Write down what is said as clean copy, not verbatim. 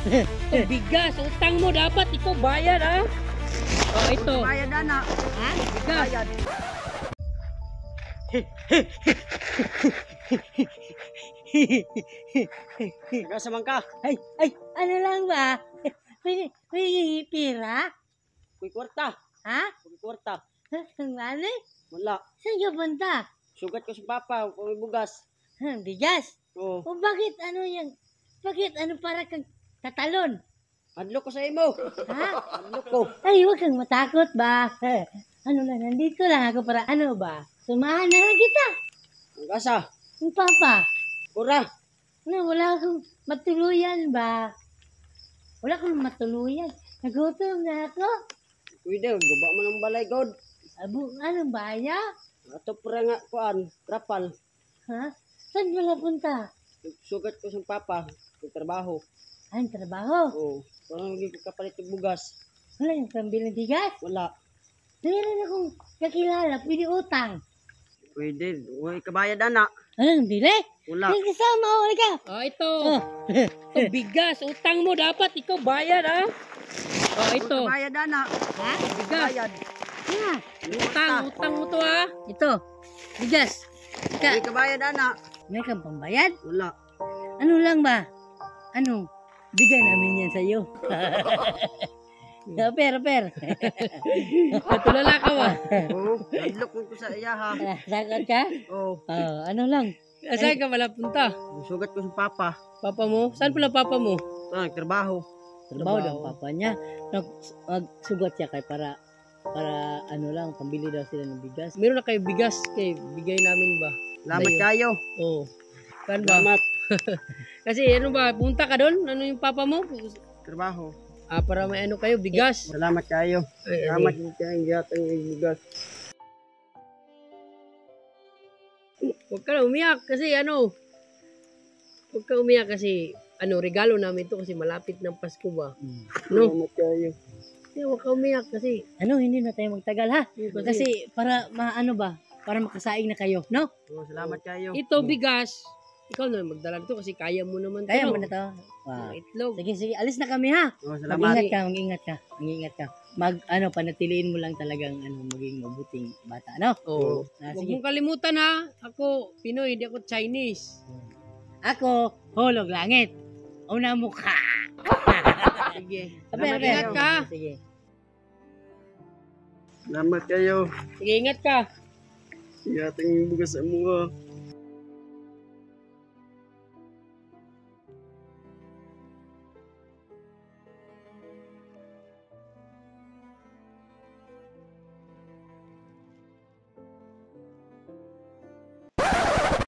Ito bigas, utang mo dapat ikaw bayad ha. Oh, ito. Bayad na. Ha? Bigas. Bayad. Nagasaman ka. Ay, ano lang ba? May pira? Kuy kwarta. Ha? Kuy kwarta. Ang mali? Wala. Saan ka punta? Sugat ko sa papa. Kung may bugas. Bigas? Oo. O bakit ano yan? Bakit ano para kang tatalon? Adlo ko sa imo. Ha? Adlo ko. Ay, huwag kang matakot ba? Ano lang, nandito lang ako para ano ba? Sumahan na lang kita. Ang kasa. Ang papa. Kura. Ano, wala akong matuluyan ba? Wala akong matuluyan. Nagutom na ako. Kuy daw. Guba mo ng balay god. Ano ba ya? Ato pura nga kuan. Trapal. Ha? Saan wala punta? Sugat ko sa papa. Yung trabaho. Ang trabaho. Oo. Parang hindi ko kapalit yung bugas. Wala yung pambilang bigas. Wala. Meron akong kakilala, pwede utang. Pwede. Uy, kabayad na. Anong bili? Wala. May kasama, wala ka. Oh, ito. Ito bigas, utang mo dapat ikaw bayad ha. Oh, ito. Bayad na. Ha? Bigas. Bayad. Yeah. Utang mo to ha. Ito. Bigas. Hindi ka bayad na. May kang pambayad? Wala. Ano lang ba? Ano? Bigay namin yan sa'yo. Per. Natulala ka ba? Oo. Adlo ko sa iya ha. Sagot ka? Oo. Ano lang? Saan ka pala punta? Sugat ko sa papa. Papa mo? Saan pala papa mo? Nagtrabaho. Trabaho ng papa niya. Magsugat siya kay para ano lang, pambili daw sila ng bigas. Meron na kayo bigas, kay bigay namin ba? Salamat kayo. Oo. Kan ba? Salamat. Kasi ano ba, punta ka doon? Ano yung papa mo? Trabaho. Para may ano kayo, bigas. Salamat kayo. Salamat kayo. Giyatan yung bigas. Huwag ka na umiyak kasi ano. Huwag ka umiyak kasi regalo namin to kasi malapit ng Pasko ba. No? Salamat kayo. Huwag ka umiyak kasi hindi na tayo magtagal ha. Kasi para maano ba, para makasaing na kayo, no? Salamat kayo. Ito bigas. Ikaw na magdala nito kasi kaya mo naman to. Kaya no? mo na to. Wow. Itlog. Sige, alis na kami ha. Salamat. Mag-ingat ka. Panatiliin mo lang talagang maging mabuting bata, no? Oo. Ah, Huwag sige. mong kalimutan ha. Ako, Pinoy, hindi ako Chinese. Ako, hulog langit. Una mukha. Sige. Aber. Ingat ka. Sige. Salamat kayo. Sige, ingat ka. Giyatan yung bugas sa mga.